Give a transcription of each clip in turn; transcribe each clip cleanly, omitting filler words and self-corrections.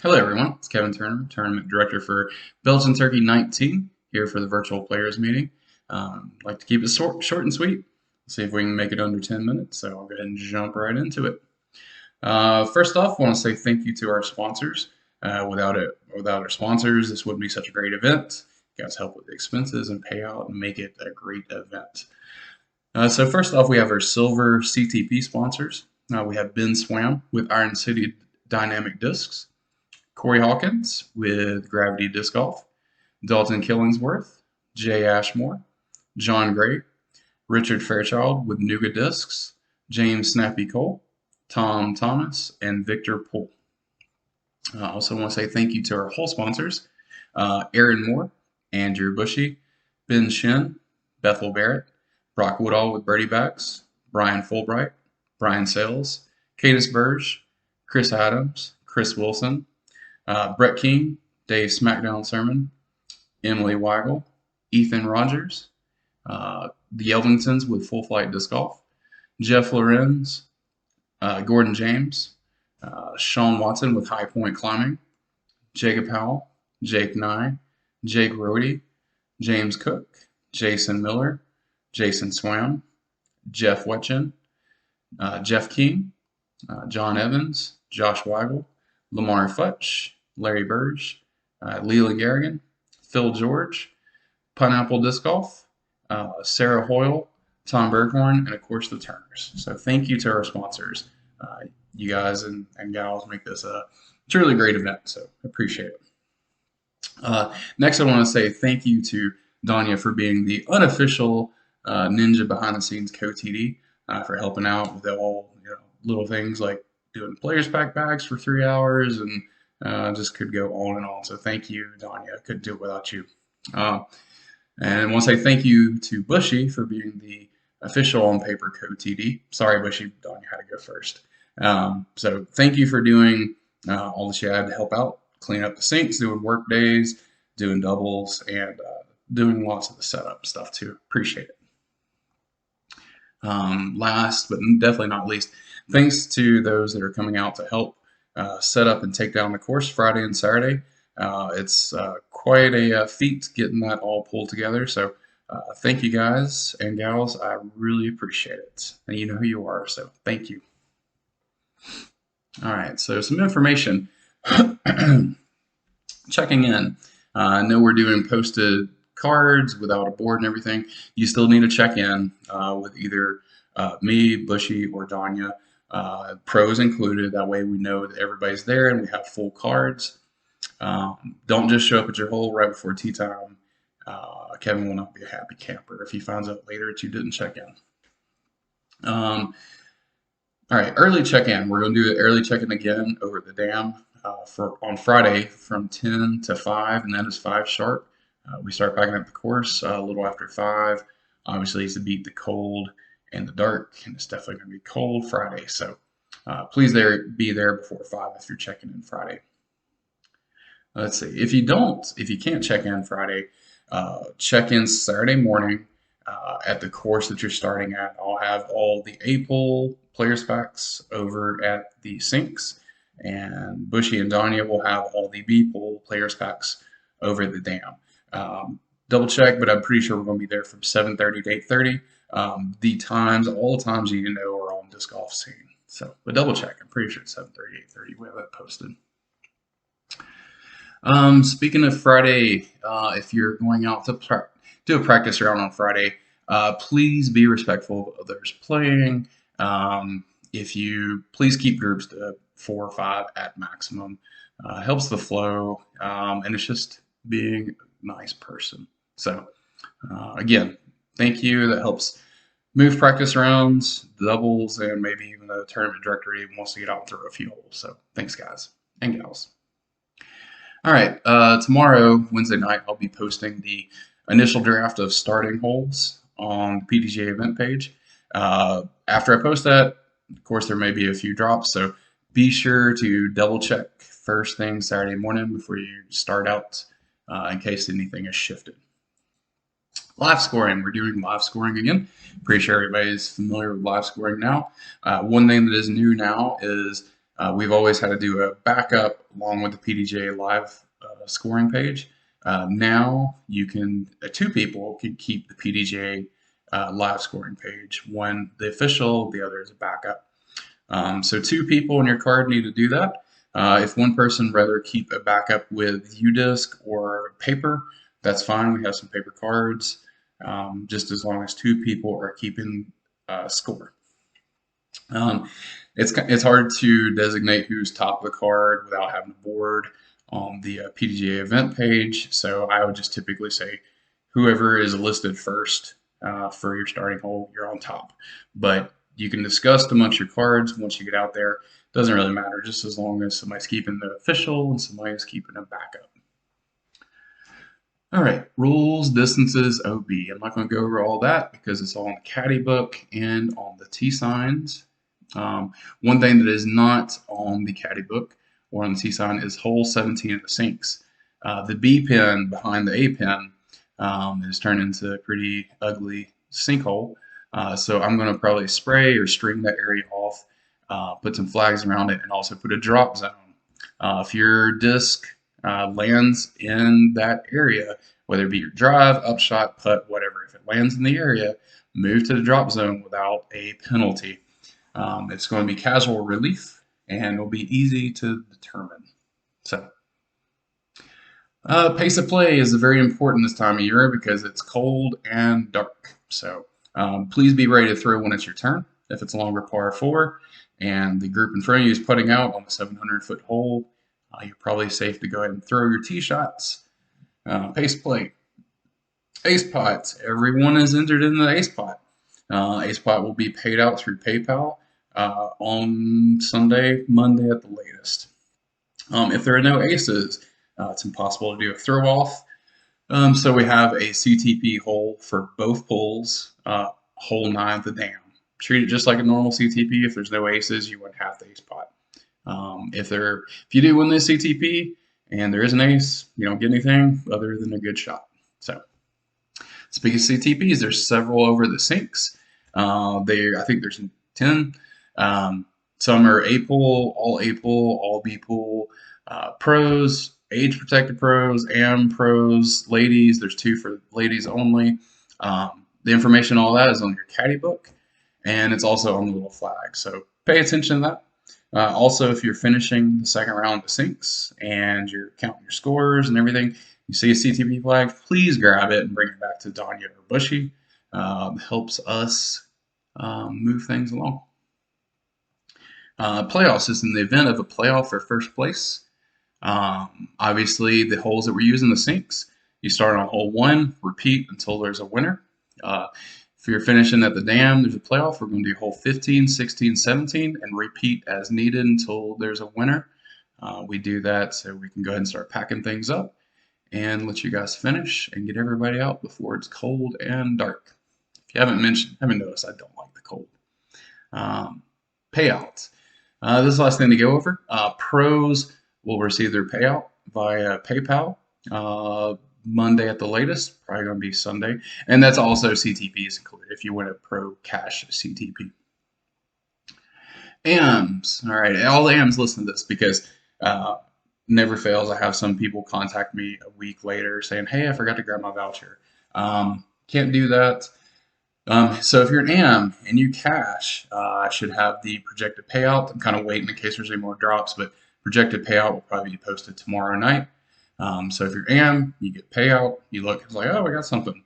Hello, everyone. It's Kevin Turner, Tournament Director for Belgian Turkey 19, here for the virtual players meeting. Like to keep it short and sweet. See if we can make it under 10 minutes, so I'll go ahead and jump right into it. First off, I want to say thank you to our sponsors. Without our sponsors, this wouldn't be such a great event. You guys help with the expenses and payout and make it a great event. So first off, we have our silver CTP sponsors. We have Ben Swam with Iron City Dynamic Discs, Corey Hawkins with Gravity Disc Golf, Dalton Killingsworth, Jay Ashmore, John Gray, Richard Fairchild with Nuga Discs, James Snappy Cole, Tom Thomas, and Victor Poole. I also want to say thank you to our whole sponsors, Aaron Moore, Andrew Bushy, Ben Shin, Bethel Barrett, Brock Woodall with Birdie Backs, Brian Fulbright, Brian Sales, Cadis Burge, Chris Adams, Chris Wilson, Brett King, Dave Smackdown Sermon, Emily Weigel, Ethan Rogers, the Elvingtons with Full Flight Disc Golf, Jeff Lorenz, Gordon James, Sean Watson with High Point Climbing, Jacob Howell, Jake Nye, Jake Rohde, James Cook, Jason Miller, Jason Swam, Jeff Wetchin, Jeff King, John Evans, Josh Weigel, Lamar Futch, Larry Burge, Leland Garrigan, Phil George, Pineapple Disc Golf, Sarah Hoyle, Tom Berghorn, and of course the Turners. So thank you to our sponsors. You guys and gals make this a truly great event, so appreciate it. Next, I want to say thank you to Danya for being the unofficial Ninja behind the scenes co-TD for helping out with all little things like doing players pack bags for 3 hours and just could go on and on. So thank you, Danya. Couldn't do it without you. And I want to say thank you to Bushy for being the official on paper co-TD. Sorry, Bushy, Danya had to go first. So thank you for doing all that you had to help out, clean up the sinks, doing work days, doing doubles, and doing lots of the setup stuff too. Appreciate it. Last but definitely not least, thanks to those that are coming out to help set up and take down the course Friday and Saturday. It's quite a feat getting that all pulled together. So thank you guys and gals. I really appreciate it. And you know who you are, so thank you. All right, so some information. Checking in. I know we're doing posted cards without a board and everything. You still need to check in with either me, Bushy, or Danya. Pros included. That way we know that everybody's there and we have full cards. Don't just show up at your hole right before tea time. Kevin will not be a happy camper if he finds out later that you didn't check in. All right, early check-in. We're going to do the early check-in again over at the dam on Friday from 10 to 5, and that is 5 sharp. We start packing up the course a little after 5. Obviously, it's to beat the cold and the dark, and it's definitely going to be cold Friday. So please be there before 5 if you're checking in Friday. Let's see. If you can't check in Friday, check in Saturday morning at the course that you're starting at. I'll have all the A-pole players packs over at the sinks, and Bushy and Danya will have all the B-pole players packs over at the dam. Double check, but I'm pretty sure we're going to be there from 7:30 to 8:30. All the times you know are on disc golf scene. So, but double check. I'm pretty sure it's 7:30, 8:30. We have that posted. Speaking of Friday, if you're going out to do a practice round on Friday, please be respectful of others playing. Please keep groups to 4 or 5 at maximum. Helps the flow, and it's just being a nice person. So, again, thank you. That helps move practice rounds, doubles, and maybe even the tournament director even wants to get out and throw a few holes. So, thanks, guys and gals. All right, tomorrow, Wednesday night, I'll be posting the initial draft of starting holes on the PDGA event page. After I post that, of course, there may be a few drops, so be sure to double check first thing Saturday morning before you start out in case anything is shifted. Live scoring. We're doing live scoring again. Pretty sure everybody's familiar with live scoring now. One thing that is new now is We've always had to do a backup along with the PDGA live scoring page. Now you can, two people can keep the PDGA live scoring page. One the official, the other is a backup. So two people in your card need to do that. If one person rather keep a backup with UDisk or paper, that's fine. We have some paper cards, just as long as two people are keeping score. It's hard to designate who's top of the card without having a board on the PDGA event page. So I would just typically say whoever is listed first for your starting hole, you're on top. But you can discuss amongst your cards once you get out there. Doesn't really matter, just as long as somebody's keeping the official and somebody's keeping a backup. All right, rules, distances, OB. I'm not going to go over all that because it's all in the caddy book and on the T signs. One thing that is not on the caddy book or on the T sign is hole 17 of the sinks. The B pin behind the A pin is turned into a pretty ugly sinkhole. So I'm going to probably spray or string that area off, put some flags around it, and also put a drop zone. If your disc lands in that area, whether it be your drive, upshot, putt, whatever, if it lands in the area, move to the drop zone without a penalty. It's going to be casual relief and it'll be easy to determine. So, pace of play is very important this time of year because it's cold and dark. So, please be ready to throw when it's your turn. If it's a longer par 4 and the group in front of you is putting out on the 700-foot hole, you're probably safe to go ahead and throw your tee shots. Pace play. Ace pots. Everyone is entered in the ace pot. Ace pot will be paid out through PayPal on Sunday, Monday at the latest. If there are no aces, it's impossible to do a throw off. So we have a CTP hole for both poles, hole 9 of the dam. Treat it just like a normal CTP. If there's no aces, you win half the ace pot. If you do win the CTP and there is an ace, you don't get anything other than a good shot. So, speaking of CTPs, there's several over the sinks. I think there's 10. Some are A pool, all B pool, pros, age protected pros, AM pros, ladies. There's 2 for ladies only. The information, all that is on your caddy book, and it's also on the little flag. So pay attention to that. Also, if you're finishing the second round of the sinks and you're counting your scores and everything, you see a CTP flag, please grab it and bring it back to Danya or Bushy. Helps us move things along. Playoffs is in the event of a playoff for first place. Obviously, the holes that we're using, the sinks, you start on hole 1, repeat until there's a winner. If you're finishing at the dam, there's a playoff. We're going to do hole 15, 16, 17, and repeat as needed until there's a winner. We do that so we can go ahead and start packing things up and let you guys finish and get everybody out before it's cold and dark. If you haven't noticed, I don't like the cold. Payouts. This is the last thing to go over. Pros will receive their payout via PayPal. Monday at the latest, probably going to be Sunday. And that's also CTPs included if you win a pro cash CTP. AMs. All right, all the AMs listen to this because never fails. I have some people contact me a week later saying, hey, I forgot to grab my voucher. Can't do that. So if you're an AM and you cash, I should have the projected payout. I'm kind of waiting in case there's any more drops, but projected payout will probably be posted tomorrow night. So if you're AM, you get payout. You look, it's like, oh, I got something.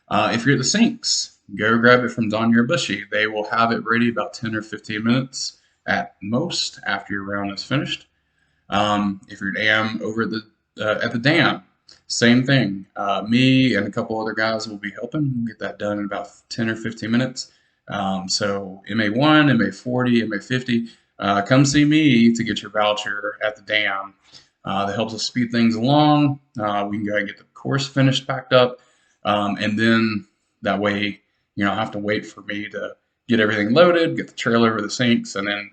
If you're at the sinks, go grab it from Don or Bushy. They will have it ready about 10 or 15 minutes at most after your round is finished. If you're an AM over at the dam, same thing. Me and a couple other guys will be helping. We'll get that done in about 10 or 15 minutes. So MA1, MA40, MA50, come see me to get your voucher at the dam. That helps us speed things along. We can go ahead and get the course finished, packed up, and then that way you don't have to wait for me to get everything loaded, get the trailer over the sinks, and then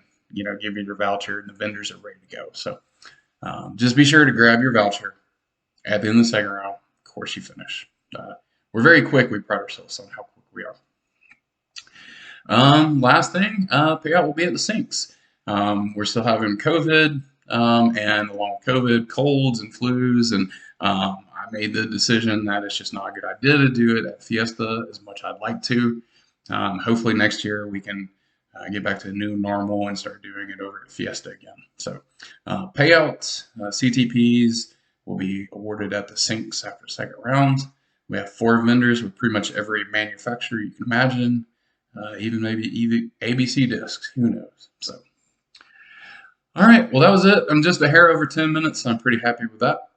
give you your voucher, and the vendors are ready to go. So just be sure to grab your voucher at the end of the second round. Of course, you finish. We're very quick. We pride ourselves on how quick we are. Last thing, payout will be at the sinks. We're still having COVID, and along with COVID, colds and flus, and I made the decision that it's just not a good idea to do it at Fiesta as much I'd like to. Hopefully next year we can get back to the new normal and start doing it over at Fiesta again. So payouts, CTPs will be awarded at the sinks after second round. We have 4 vendors with pretty much every manufacturer you can imagine, even maybe ABC discs, who knows. So, all right, well, that was it. I'm just a hair over 10 minutes, so I'm pretty happy with that.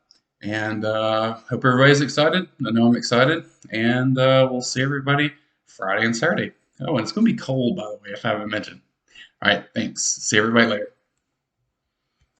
And hope everybody's excited. I know I'm excited. And we'll see everybody Friday and Saturday. Oh, and it's going to be cold, by the way, if I haven't mentioned. All right, thanks. See everybody later.